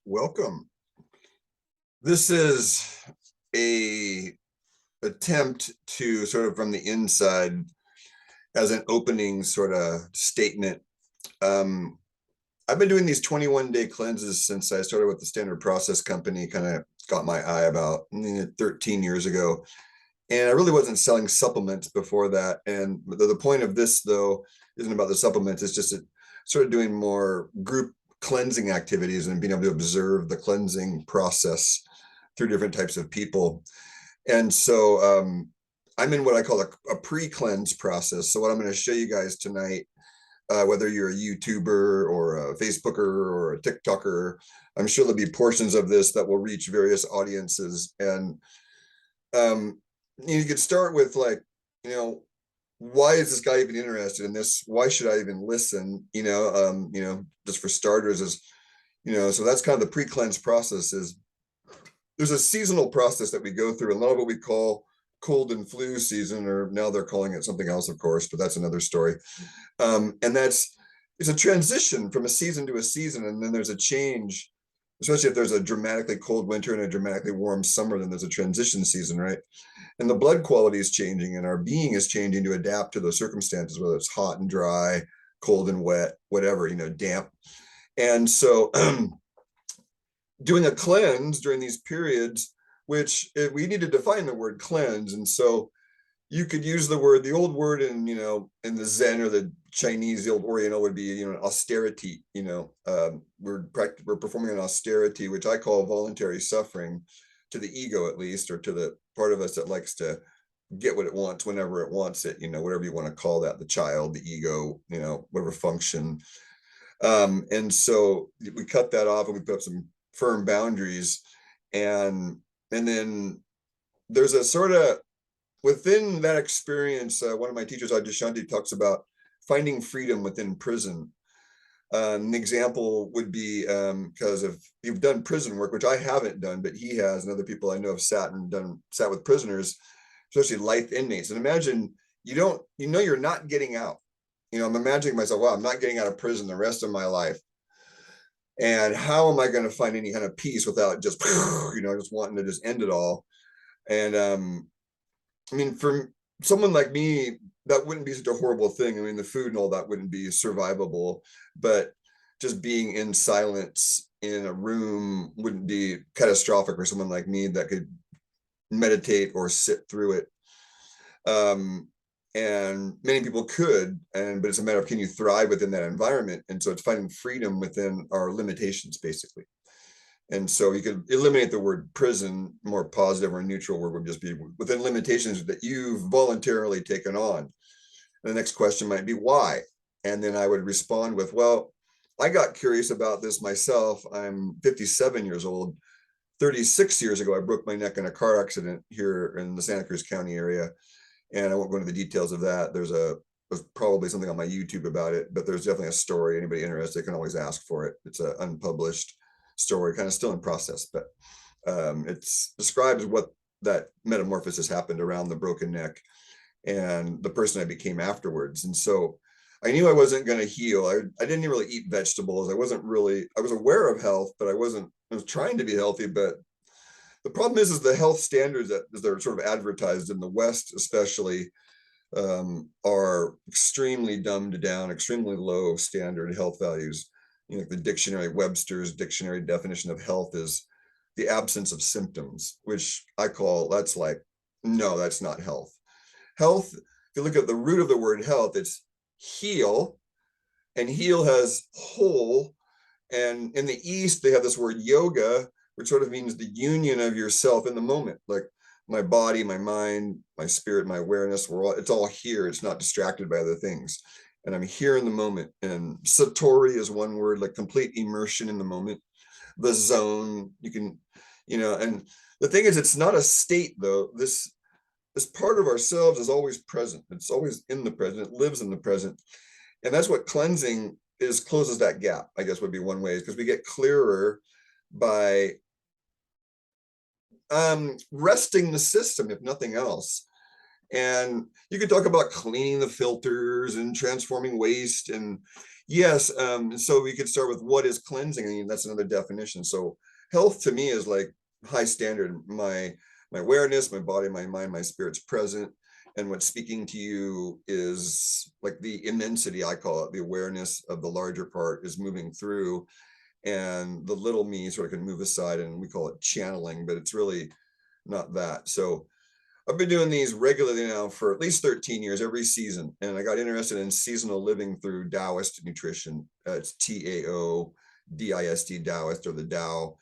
welcome. This is a attempt to sort of from the inside as an opening sort of statement. I've been doing these 21-day cleanses since I started with the Standard Process Company, kind of got my eye about 13 years ago. And I really wasn't selling supplements before that. And the point of this, though, isn't about the supplements. It's just sort of doing more group cleansing activities and being able to observe the cleansing process through different types of people. And so I'm in what I call a pre-cleanse process. So what I'm going to show you guys tonight, whether you're a YouTuber or a Facebooker or a TikToker, I'm sure there'll be portions of this that will reach various audiences. And you could start with why is this guy even interested in this? Why should I even listen? Just for starters so that's kind of the pre-cleanse process. Is there's a seasonal process that we go through, a lot of what we call cold and flu season, or now they're calling it something else, of course, but that's another story. And it's a transition from a season to a season, and then there's a change, especially if there's a dramatically cold winter and a dramatically warm summer, then there's a transition season, right? And the blood quality is changing and our being is changing to adapt to those circumstances, whether it's hot and dry, cold and wet, whatever, damp. And so doing a cleanse during these periods, which we need to define the word cleanse. And so you could use the old word in the Zen or the Chinese, the old Oriental would be, austerity. We're performing an austerity, which I call voluntary suffering, to the ego at least, or to the part of us that likes to get what it wants whenever it wants it, whatever you want to call that, the child, the ego, whatever function. And so we cut that off and we put up some firm boundaries. And then there's a sort of, within that experience, one of my teachers, Adyashanti, talks about finding freedom within prison. An example would be, because if you've done prison work, which I haven't done, but he has, and other people I know have sat with prisoners, especially life inmates. And imagine you're not getting out. I'm imagining myself, wow, I'm not getting out of prison the rest of my life. And how am I going to find any kind of peace without just, just wanting to just end it all? And for someone like me, that wouldn't be such a horrible thing. The food and all that wouldn't be survivable, but just being in silence in a room wouldn't be catastrophic for someone like me that could meditate or sit through it. And many people could, but it's a matter of, can you thrive within that environment? And so it's finding freedom within our limitations, basically. And so you could eliminate the word prison. More positive or neutral word would just be within limitations that you've voluntarily taken on. And the next question might be why? And then I would respond with, well, I got curious about this myself. I'm 57 years old. 36 years ago, I broke my neck in a car accident here in the Santa Cruz County area. And I won't go into the details of that. There's probably something on my YouTube about it, but there's definitely a story. Anybody interested can always ask for it. It's an unpublished story, kind of still in process, but it describes what that metamorphosis happened around the broken neck and the person I became afterwards. And so I knew I wasn't going to heal. I didn't really eat vegetables. I was aware of health, but I was trying to be healthy. But the problem is the health standards that they're sort of advertised in the West, especially, are extremely dumbed down, extremely low standard health values. The dictionary, Webster's dictionary definition of health is the absence of symptoms, which I call, no, that's not health. Health, if you look at the root of the word health, it's heal, and heal has whole. And in the East, they have this word yoga, which sort of means the union of yourself in the moment, like my body, my mind, my spirit, my awareness, it's all here. It's not distracted by other things. And I'm here in the moment. And Satori is one word, like complete immersion in the moment. The zone, you can, and the thing is, it's not a state though. This part of ourselves is always present. It's always in the present. It lives in the present. And that's what cleansing closes that gap, I guess would be one way, because we get clearer by resting the system, if nothing else. And you could talk about cleaning the filters and transforming waste. And yes, so we could start with what is cleansing. I mean, that's another definition. So health to me is like high standard. My awareness, my body, my mind, my spirit's present. And what's speaking to you is like the immensity, I call it, the awareness of the larger part is moving through, and the little me sort of can move aside, and we call it channeling, but it's really not that. So I've been doing these regularly now for at least 13 years, every season. And I got interested in seasonal living through Taoist nutrition. It's Taoist, Taoist, or the Tao.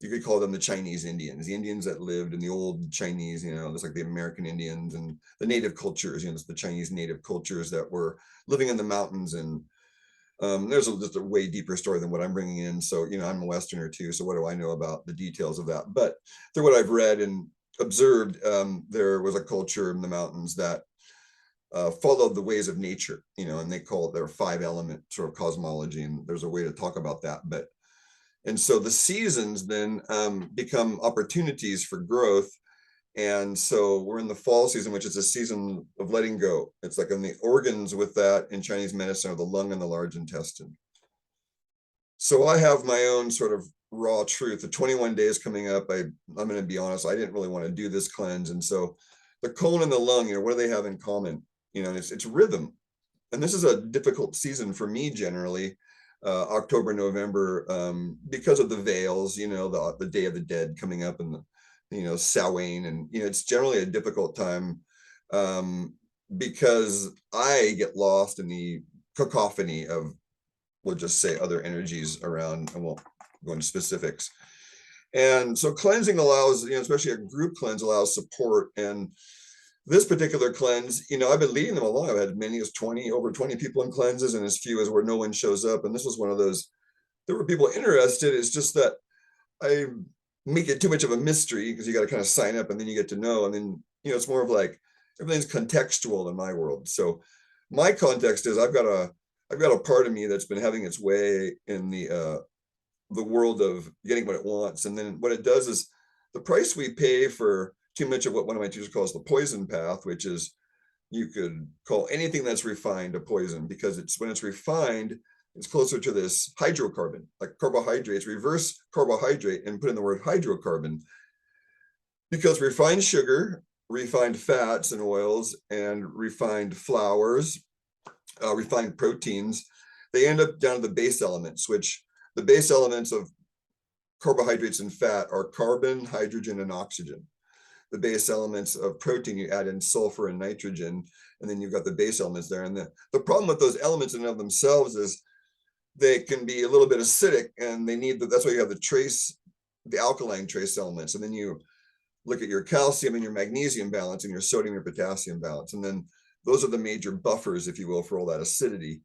You could call them the Chinese Indians, the Indians that lived in the old Chinese, just like the American Indians and the native cultures, the Chinese native cultures that were living in the mountains. And there's just a way deeper story than what I'm bringing in. So, I'm a Westerner too. So what do I know about the details of that? But through what I've read and observed, there was a culture in the mountains that followed the ways of nature, and they call it their 5-element sort of cosmology. And there's a way to talk about that. And so the seasons then become opportunities for growth. And so we're in the fall season, which is a season of letting go. It's like in the organs with that in Chinese medicine are the lung and the large intestine. So I have my own sort of raw truth. The 21 days coming up, I'm going to be honest, I didn't really want to do this cleanse. And so the colon and the lung, what do they have in common? And it's rhythm. And this is a difficult season for me generally, October, November, because of the veils, the Day of the Dead coming up, and Samhain, and it's generally a difficult time because I get lost in the cacophony of, we'll just say, other energies around. I won't go into specifics. And so cleansing allows, especially a group cleanse allows support. And this particular cleanse, I've been leading them along. I've had many as over 20 people in cleanses, and as few as where no one shows up. And this was one of those, there were people interested. It's just that I make it too much of a mystery, because you got to kind of sign up and then you get to know. And then, it's more of like, everything's contextual in my world. So my context is I've got a part of me that's been having its way in the world of getting what it wants. And then what it does is the price we pay for too much of what one of my teachers calls the poison path, which is, you could call anything that's refined a poison, because when it's refined, it's closer to this hydrocarbon, like carbohydrates, reverse carbohydrate and put in the word hydrocarbon, because refined sugar, refined fats and oils, and refined flours, refined proteins, they end up down to the base elements, which the base elements of carbohydrates and fat are carbon, hydrogen, and oxygen. The base elements of protein, you add in sulfur and nitrogen, and then you've got the base elements there. And the problem with those elements in and of themselves is they can be a little bit acidic, and that's why you have the alkaline trace elements. And then you look at your calcium and your magnesium balance and your sodium and potassium balance. And then those are the major buffers, if you will, for all that acidity.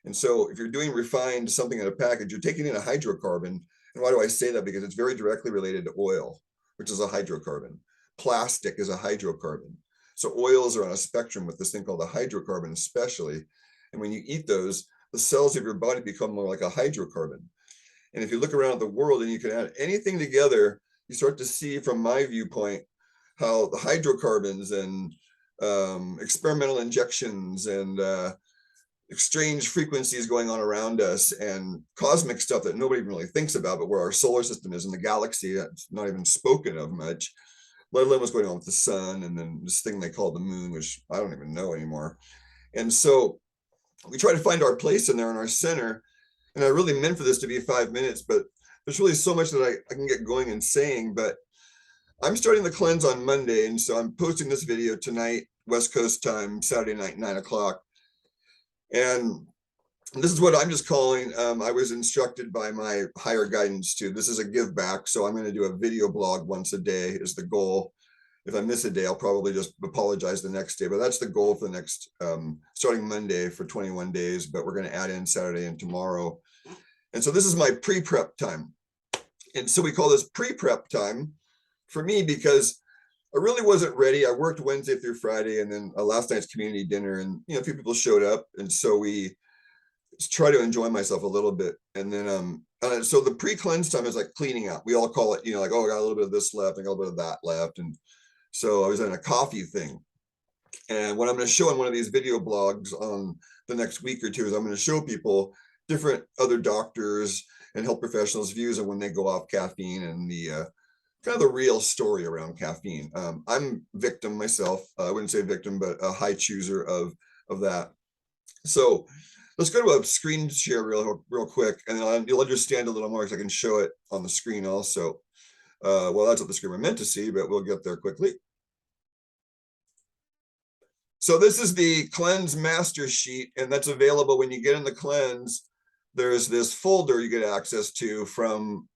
And so if you're doing refined something in a package, you're taking in a hydrocarbon. And why do I say that? Because it's very directly related to oil, which is a hydrocarbon. Plastic is a hydrocarbon. So oils are on a spectrum with this thing called a hydrocarbon especially. And when you eat those, the cells of your body become more like a hydrocarbon. And if you look around the world and you can add anything together, you start to see, from my viewpoint, how the hydrocarbons and experimental injections and exchange frequencies going on around us, and cosmic stuff that nobody really thinks about, but where our solar system is in the galaxy, that's not even spoken of much, let alone what's going on with the sun, and then this thing they call the moon, which I don't even know anymore. And so we try to find our place in there in our center. And I really meant for this to be 5 minutes, but there's really so much that I can get going and saying. But I'm starting the cleanse on Monday, and so I'm posting this video tonight, West Coast time, Saturday night, 9 o'clock. And this is what I'm just calling, I was instructed by my higher guidance to, this is a give back. So I'm going to do a video blog once a day is the goal. If I miss a day, I'll probably just apologize the next day, but that's the goal for the next, starting Monday for 21 days, but we're going to add in Saturday and tomorrow. And so this is my pre-prep time. And so we call this pre-prep time for me because I really wasn't ready. I worked Wednesday through Friday, and then last night's community dinner, and a few people showed up. And so we try to enjoy myself a little bit. And then, so the pre-cleanse time is like cleaning out. We all call it, like, oh, I got a little bit of this left, I got a little bit of that left. And so I was in a coffee thing. And what I'm going to show in one of these video blogs on the next week or two is I'm going to show people different other doctors and health professionals' views on when they go off caffeine and the kind of the real story around caffeine. I'm victim myself. I wouldn't say victim, but a high chooser of that. So let's go to a screen share real quick, and then you'll understand a little more because I can show it on the screen also. Well, that's what the screen we're meant to see, but we'll get there quickly. So this is the cleanse master sheet, and that's available when you get in the cleanse. There's this folder you get access to from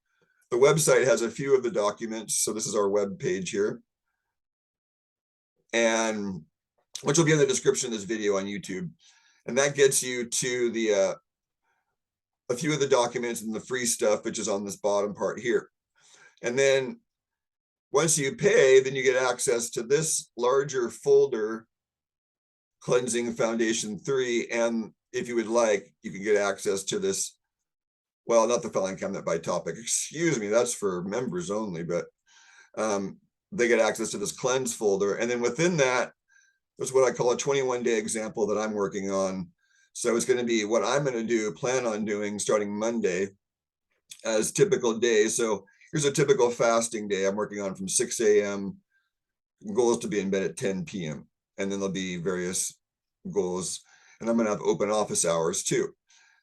the website. Has a few of the documents. So this is our web page here, and which will be in the description of this video on YouTube. And that gets you to the a few of the documents and the free stuff, which is on this bottom part here. And then once you pay, then you get access to this larger folder, Cleansing Foundation 3. And if you would like, you can get access to this. Well, not the filing cabinet by topic, excuse me, that's for members only, but they get access to this cleanse folder. And then within that, there's what I call a 21-day example that I'm working on. So it's going to be what I'm going to plan on doing starting Monday as typical days. So here's a typical fasting day I'm working on from 6 a.m. Goal is to be in bed at 10 p.m. And then there'll be various goals. And I'm going to have open office hours too.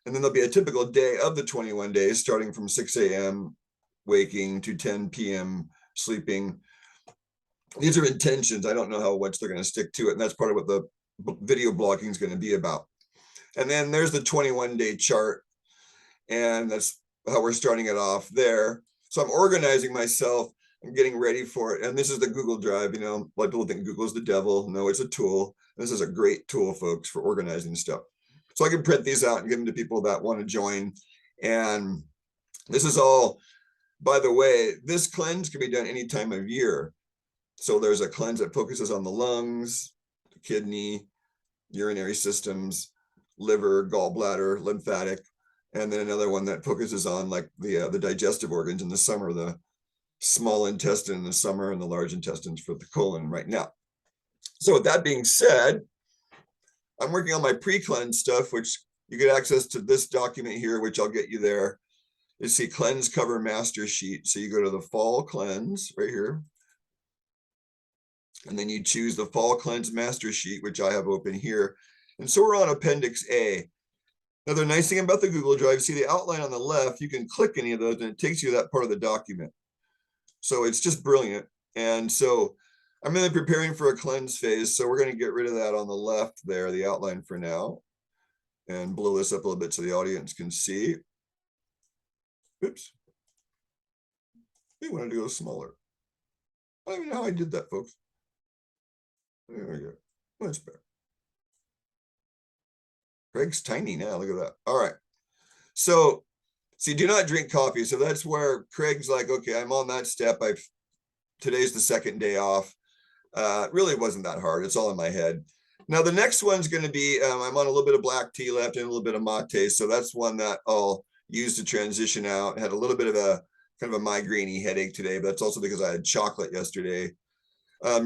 And then there'll be a typical day of the 21 days, starting from 6 a.m. waking to 10 p.m. sleeping. These are intentions. I don't know how much they're going to stick to it. And that's part of what the video blogging is going to be about. And then there's the 21-day chart. And that's how we're starting it off there. So I'm organizing myself. I'm getting ready for it. And this is the Google Drive. You know, a lot of people think Google is the devil. No, it's a tool. This is a great tool, folks, for organizing stuff. So I can print these out and give them to people that want to join. And this is all, by the way, this cleanse can be done any time of year. So there's a cleanse that focuses on the lungs, the kidney, urinary systems, liver, gallbladder, lymphatic, and then another one that focuses on like the digestive organs in the summer, the small intestine in the summer and the large intestines for the colon right now. So with that being said, I'm working on my pre-cleanse stuff, which you get access to this document here, which I'll get you there. You see cleanse cover master sheet. So you go to the fall cleanse right here. And then you choose the fall cleanse master sheet, which I have open here. And so we're on appendix A. Now the nice thing about the Google Drive, see the outline on the left, you can click any of those and it takes you to that part of the document. So it's just brilliant. And so I'm really preparing for a cleanse phase. So we're going to get rid of that on the left there, the outline for now, and blow this up a little bit so the audience can see. Oops. We wanted to go smaller. I don't even know how I did that, folks. There we go. Much better. Craig's tiny now. Look at that. All right. So, see, do not drink coffee. So that's where Craig's like, okay, I'm on that step. Today's the second day off. It really wasn't that hard. It's all in my head. Now, the next one's going to be, I'm on a little bit of black tea left and a little bit of mate. So that's one that I'll use to transition out. Had a little bit of a kind of a migraine-y headache today, but that's also because I had chocolate yesterday.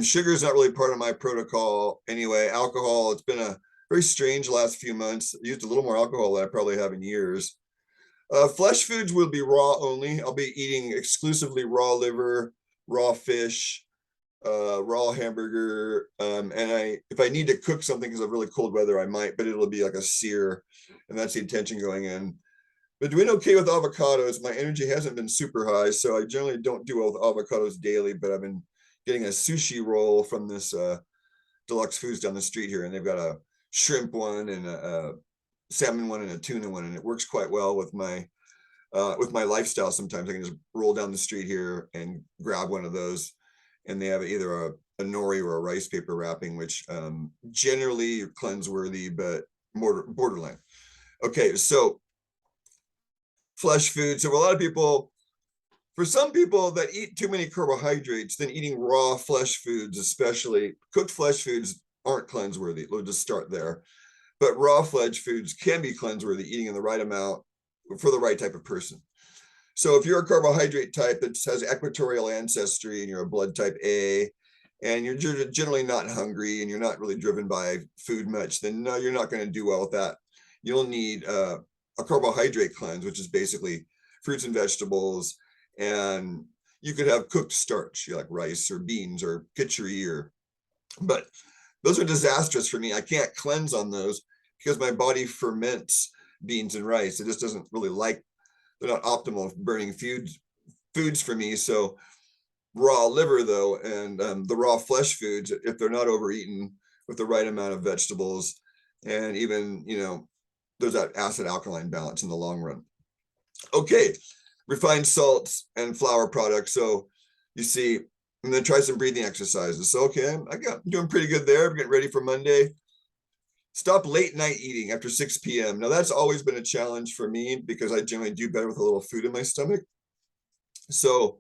Sugar is not really part of my protocol anyway. Alcohol, it's been a very strange last few months. I used a little more alcohol than I probably have in years. Flesh foods will be raw only. I'll be eating exclusively raw liver, raw fish, raw hamburger. And if I need to cook something because of really cold weather, I might, but it'll be like a sear. And that's the intention going in. But doing okay with avocados. My energy hasn't been super high, so I generally don't do well with avocados daily, but I've been getting a sushi roll from this Deluxe Foods down the street here, and they've got a shrimp one and a salmon one and a tuna one, and it works quite well with my lifestyle. Sometimes I can just roll down the street here and grab one of those, and they have either a nori or a rice paper wrapping, which generally cleanse worthy, but more borderline. Okay, so flesh food. So a lot of people, for some people that eat too many carbohydrates, then eating raw flesh foods, especially cooked flesh foods, aren't cleanse worthy. We'll just start there. But raw flesh foods can be cleanse worthy, eating in the right amount for the right type of person. So if you're a carbohydrate type that has equatorial ancestry and you're a blood type A, and you're generally not hungry and you're not really driven by food much, then no, you're not going to do well with that. You'll need a carbohydrate cleanse, which is basically fruits and vegetables, and you could have cooked starch, like rice or beans or kitchery, but those are disastrous for me. I can't cleanse on those because my body ferments beans and rice. It just doesn't really like, they're not optimal burning foods for me. So raw liver though, and the raw flesh foods, if they're not overeaten with the right amount of vegetables, and even, there's that acid alkaline balance in the long run. Okay, refined salts and flour products. So you see, I'm going to try some breathing exercises. So, okay, I'm doing pretty good there. I'm getting ready for Monday. Stop late night eating after 6 p.m. Now, that's always been a challenge for me because I generally do better with a little food in my stomach. So,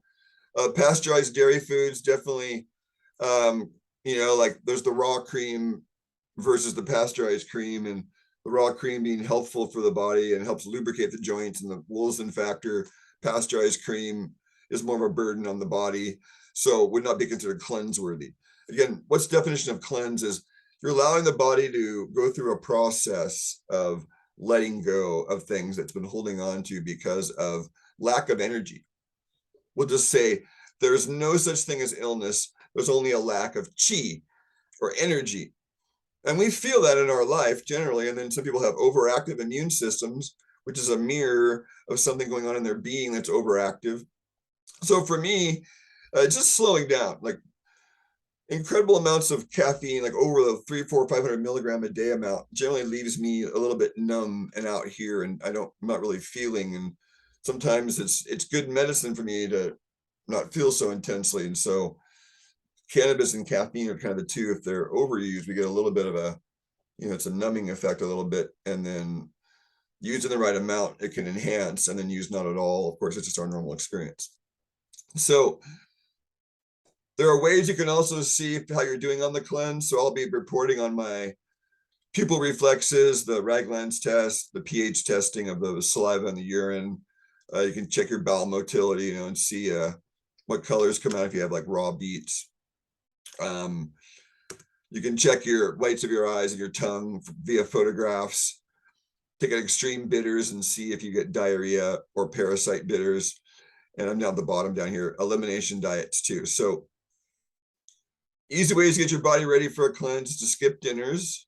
pasteurized dairy foods, definitely, like there's the raw cream versus the pasteurized cream, and the raw cream being helpful for the body and helps lubricate the joints, and the Wilson factor, pasteurized cream is more of a burden on the body, so would not be considered cleanse worthy. Again, what's the definition of cleanse is you're allowing the body to go through a process of letting go of things that's been holding on to because of lack of energy. We'll just say there's no such thing as illness. There's only a lack of chi or energy. And we feel that in our life generally. And then some people have overactive immune systems, which is a mirror of something going on in their being that's overactive. So for me, just slowing down, like incredible amounts of caffeine, like over the 300, 400, 500 milligram a day amount, generally leaves me a little bit numb and out here, and I'm not really feeling. And sometimes it's good medicine for me to not feel so intensely. And so cannabis and caffeine are kind of the two. If they're overused, we get a little bit of a, it's a numbing effect a little bit. And then used in the right amount, it can enhance, and then used not at all, of course, it's just our normal experience. So there are ways you can also see how you're doing on the cleanse. So I'll be reporting on my pupil reflexes, the Ragland's test, the pH testing of the saliva and the urine. You can check your bowel motility, and see what colors come out if you have like raw beets. You can check your whites of your eyes and your tongue via photographs. Take an extreme bitters and see if you get diarrhea or parasite bitters. And I'm down at the bottom down here, elimination diets too. So easy ways to get your body ready for a cleanse is to skip dinners.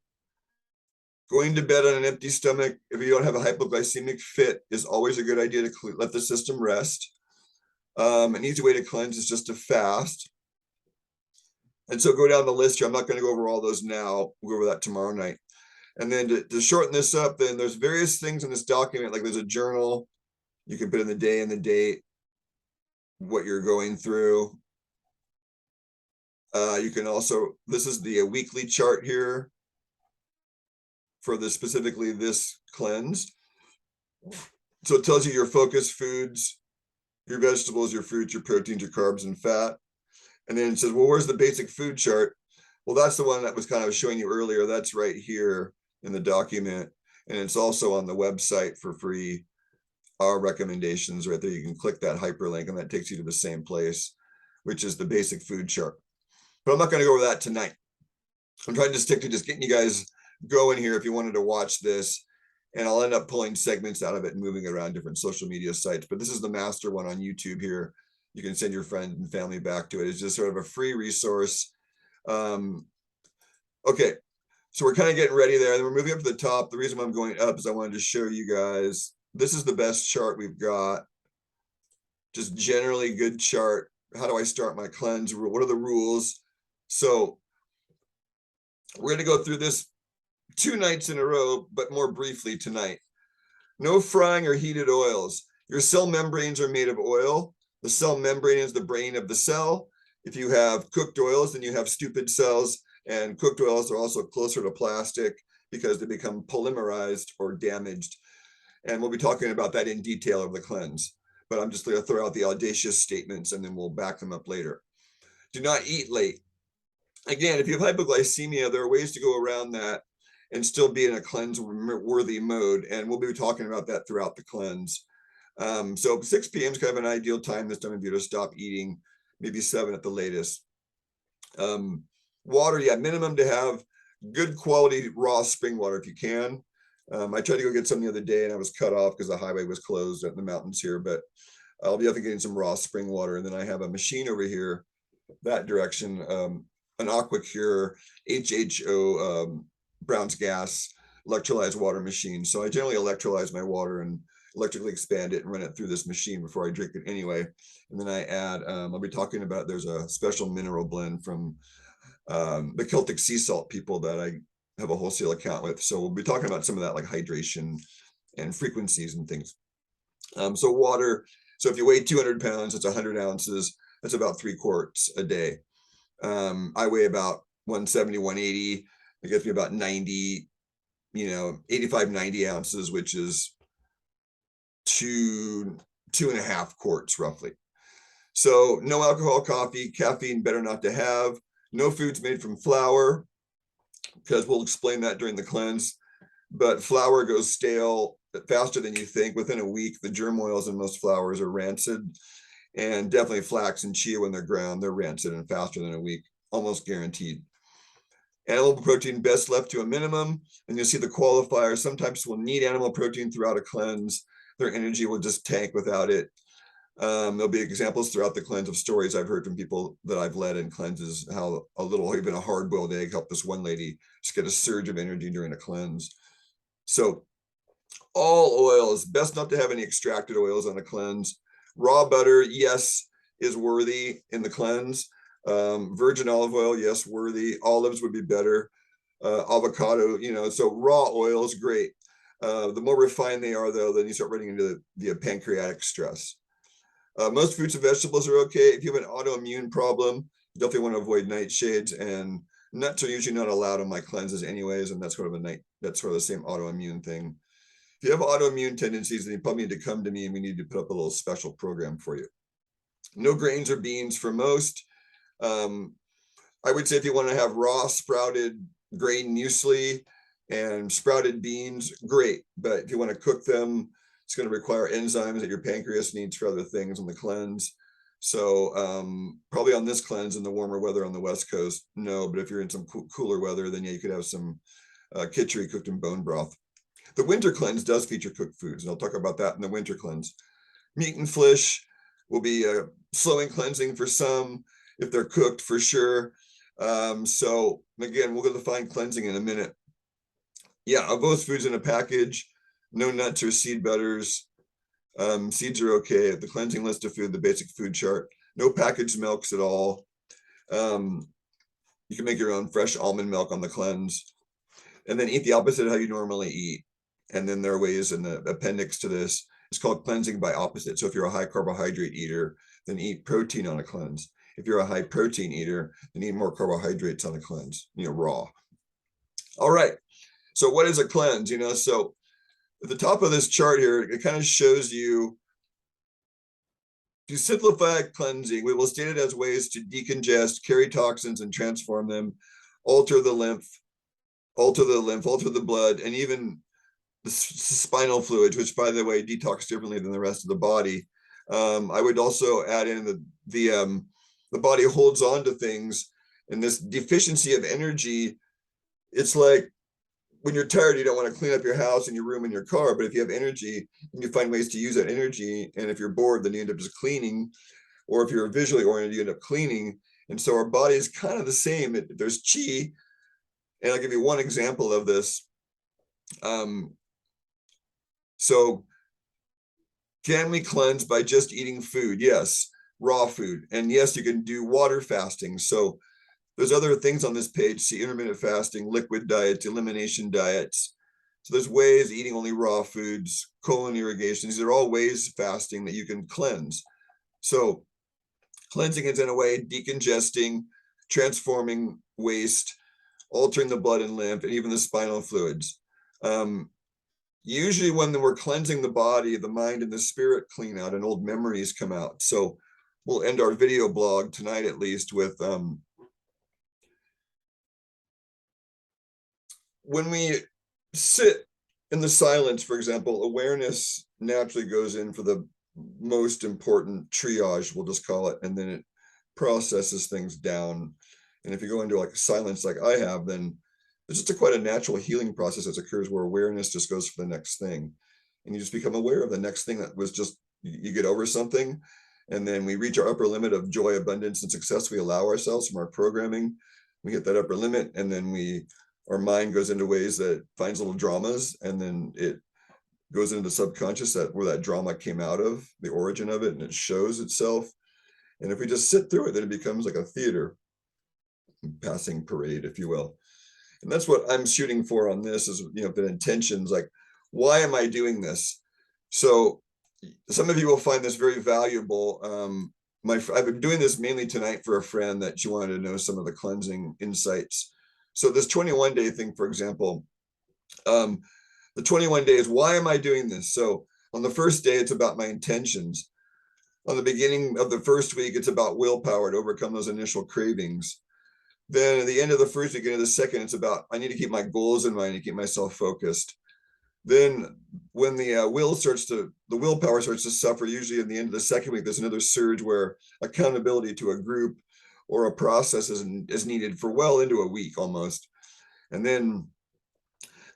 Going to bed on an empty stomach, if you don't have a hypoglycemic fit, is always a good idea to let the system rest. An easy way to cleanse is just to fast. And so go down the list here. I'm not going to go over all those now. We'll go over that tomorrow night. And then to shorten this up, then there's various things in this document, like there's a journal. You can put in the day and the date, what you're going through. You can also, this is the weekly chart here for specifically this cleanse. So it tells you your focus foods, your vegetables, your fruits, your proteins, your carbs, and fat. And then it says, well, where's the basic food chart? Well, that's the one that was kind of showing you earlier. That's right here in the document. And it's also on the website for free. Our recommendations right there. You can click that hyperlink and that takes you to the same place, which is the basic food chart. But I'm not going to go over that tonight. I'm trying to stick to just getting you guys going here if you wanted to watch this. And I'll end up pulling segments out of it and moving it around different social media sites. But this is the master one on YouTube here. You can send your friend and family back to it. It's just sort of a free resource. Okay, so we're kind of getting ready there. And then we're moving up to the top. The reason why I'm going up is I wanted to show you guys, this is the best chart we've got. Just generally good chart. How do I start my cleanse? What are the rules? So we're going to go through this 2 nights in a row, but more briefly tonight. No frying or heated oils. Your cell membranes are made of oil. The cell membrane is the brain of the cell. If you have cooked oils, then you have stupid cells, and cooked oils are also closer to plastic because they become polymerized or damaged. And we'll be talking about that in detail of the cleanse. But I'm just going to throw out the audacious statements and then we'll back them up later. Do not eat late. Again, if you have hypoglycemia, there are ways to go around that and still be in a cleanse-worthy mode. And we'll be talking about that throughout the cleanse. So 6 p.m. is kind of an ideal time this time of year to stop eating, maybe 7 at the latest. Water, yeah, minimum to have good quality raw spring water if you can. I tried to go get some the other day and I was cut off because the highway was closed in the mountains here, but I'll be definitely getting some raw spring water. And then I have a machine over here that direction, an AquaCure HHO Brown's gas electrolyzed water machine. So I generally electrolyze my water and electrically expand it and run it through this machine before I drink it anyway. And then I add, I'll be talking about, there's a special mineral blend from the Celtic sea salt people that I have a wholesale account with. So we'll be talking about some of that, like hydration and frequencies and things. So water, so if you weigh 200 pounds, it's 100 ounces. That's about 3 quarts a day. I weigh about 170, 180. It gets me about 90, 85, 90 ounces, which is 2.5 quarts roughly. So no alcohol, coffee, caffeine, better not to have. No foods made from flour, because we'll explain that during the cleanse. But flour goes stale faster than you think. Within a week, the germ oils in most flours are rancid. And definitely flax and chia, when they're ground, they're rancid and faster than a week, almost guaranteed. Animal protein best left to a minimum. And you'll see the qualifiers. Sometimes we'll need animal protein throughout a cleanse. Their energy will just tank without it. There'll be examples throughout the cleanse of stories I've heard from people that I've led in cleanses, how a little, even a hard-boiled egg helped this one lady just get a surge of energy during a cleanse. So all oils, best not to have any extracted oils on a cleanse. Raw butter, yes, is worthy in the cleanse. Virgin olive oil, yes, worthy. Olives would be better. Avocado, so raw oils, great. The more refined they are, though, then you start running into the pancreatic stress. Most fruits and vegetables are okay. If you have an autoimmune problem, you definitely want to avoid nightshades, and nuts are usually not allowed on my cleanses anyways, and that's sort of the same autoimmune thing. If you have autoimmune tendencies, then you probably need to come to me and we need to put up a little special program for you. No grains or beans for most. I would say if you want to have raw sprouted grain muesli and sprouted beans, great. But if you want to cook them, it's going to require enzymes that your pancreas needs for other things on the cleanse. So probably on this cleanse in the warmer weather on the West Coast, no. But if you're in some cooler weather, then yeah, you could have some khichdi cooked in bone broth. The winter cleanse does feature cooked foods, and I'll talk about that in the winter cleanse. Meat and fish will be slowing cleansing for some, if they're cooked, for sure. So again, we'll go to fine cleansing in a minute. Yeah, of those foods in a package, no nuts or seed butters. Seeds are okay. The cleansing list of food, the basic food chart. No packaged milks at all. You can make your own fresh almond milk on the cleanse. And then eat the opposite of how you normally eat. And then there are ways in the appendix to this. It's called cleansing by opposite. So if you're a high carbohydrate eater, then eat protein on a cleanse. If you're a high protein eater, then eat more carbohydrates on a cleanse, raw. All right. So what is a cleanse? So at the top of this chart here, it kind of shows you, to simplify cleansing, we will state it as ways to decongest, carry toxins and transform them, alter the lymph, alter the blood, and even the spinal fluids, which, by the way, detox differently than the rest of the body. I would also add in the body holds on to things, and this deficiency of energy. It's like when you're tired, you don't want to clean up your house and your room and your car, but if you have energy, and you find ways to use that energy, and if you're bored, then you end up just cleaning, or if you're visually oriented, you end up cleaning. And so our body is kind of the same. There's chi, and I'll give you one example of this. So can we cleanse by just eating food? Yes, raw food. And yes, you can do water fasting. So there's other things on this page. See intermittent fasting, liquid diets, elimination diets. So there's ways eating only raw foods, colon irrigation. These are all ways of fasting that you can cleanse. So cleansing is in a way decongesting, transforming waste, altering the blood and lymph, and even the spinal fluids. Usually when we're cleansing the body, the mind and the spirit clean out and old memories come out. So we'll end our video blog tonight, at least, with when we sit in the silence, for example, awareness naturally goes in for the most important triage, we'll just call it, and then it processes things down And if you go into like silence like I have, then it's just quite a natural healing process that occurs where awareness just goes for the next thing. And you just become aware of the next thing that was just, you get over something. And then we reach our upper limit of joy, abundance, and success. We allow ourselves from our programming. We hit that upper limit, and then our mind goes into ways that finds little dramas, and then it goes into the subconscious where that drama came out of, the origin of it, and it shows itself. And if we just sit through it, then it becomes like a theater, passing parade, if you will. And that's what I'm shooting for on this is, the intentions, like, why am I doing this? So some of you will find this very valuable. I've been doing this mainly tonight for a friend that she wanted to know some of the cleansing insights. So this 21-day thing, for example, the 21 days, why am I doing this? So on the first day, it's about my intentions. On the beginning of the first week, it's about willpower to overcome those initial cravings. Then at the end of the first week, into the second, it's about, I need to keep my goals in mind to keep myself focused. Then when the willpower starts to suffer, usually at the end of the second week, there's another surge where accountability to a group or a process is needed for well into a week almost. And then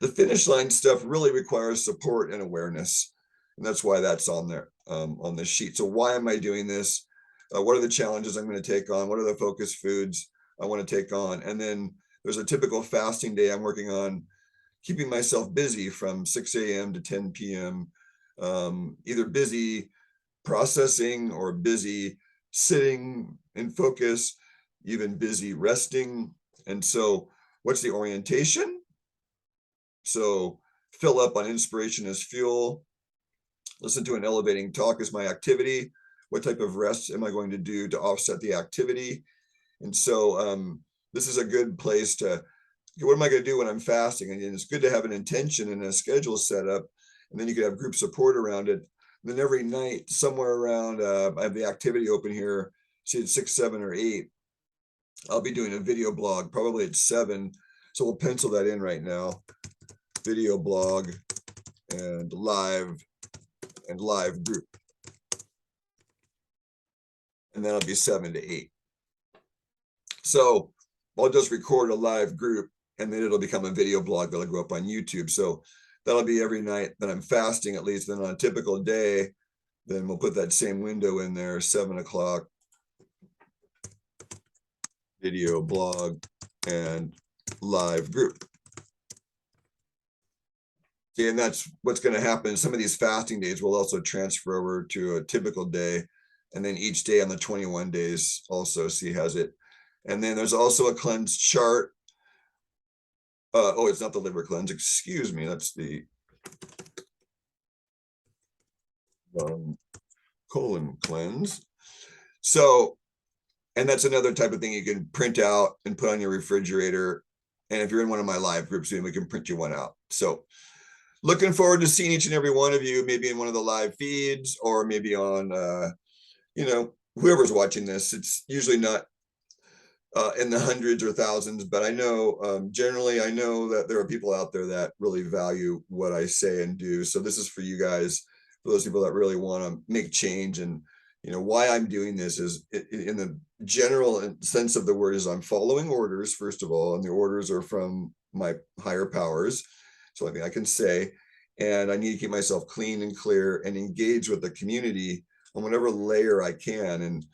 the finish line stuff really requires support and awareness. And that's why that's on there, on this sheet. So why am I doing this? What are the challenges I'm going to take on? What are the focus foods I want to take on? And then there's a typical fasting day I'm working on, keeping myself busy from 6 a.m. to 10 p.m., either busy processing or busy sitting in focus, even busy resting. And so what's the orientation? So fill up on inspiration as fuel. Listen to an elevating talk as my activity. What type of rest am I going to do to offset the activity? And so this is a good place to, what am I going to do when I'm fasting? And it's good to have an intention and a schedule set up. And then you can have group support around it. And then every night, somewhere around, I have the activity open here, see it's 6, 7, or 8. I'll be doing a video blog, probably at 7. So we'll pencil that in right now. Video blog and live group. And then it'll be 7 to 8. So I'll just record a live group, and then it'll become a video blog that'll go up on YouTube. So that'll be every night that I'm fasting, at least. Then on a typical day, then we'll put that same window in there, 7 o'clock, video blog and live group. And that's what's going to happen. Some of these fasting days will also transfer over to a typical day. And then each day on the 21 days also, see, has it. And then there's also a cleanse chart. It's not the liver cleanse. Excuse me. That's the colon cleanse. So, and that's another type of thing you can print out and put on your refrigerator. And if you're in one of my live groups, then we can print you one out. So looking forward to seeing each and every one of you, maybe in one of the live feeds, or maybe on, whoever's watching this. It's usually not in the hundreds or thousands, but I know, generally, I know that there are people out there that really value what I say and do. So this is for you guys, for those people that really want to make change. And, why I'm doing this is, in the general sense of the word, is I'm following orders, first of all, and the orders are from my higher powers. So I think I can say, and I need to keep myself clean and clear and engage with the community on whatever layer I can. And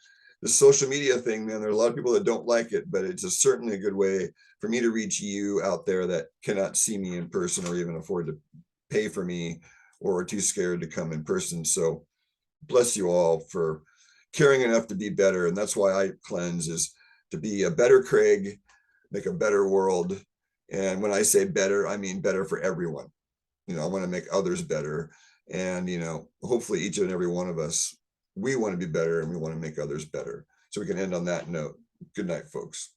the social media thing, man, there are a lot of people that don't like it, but it's certainly a good way for me to reach you out there that cannot see me in person or even afford to pay for me or are too scared to come in person. So bless you all for caring enough to be better. And that's why I cleanse, is to be a better Craig, make a better world. And when I say better, I mean better for everyone. I want to make others better. And, hopefully each and every one of us, we want to be better and we want to make others better. So we can end on that note. Good night, folks.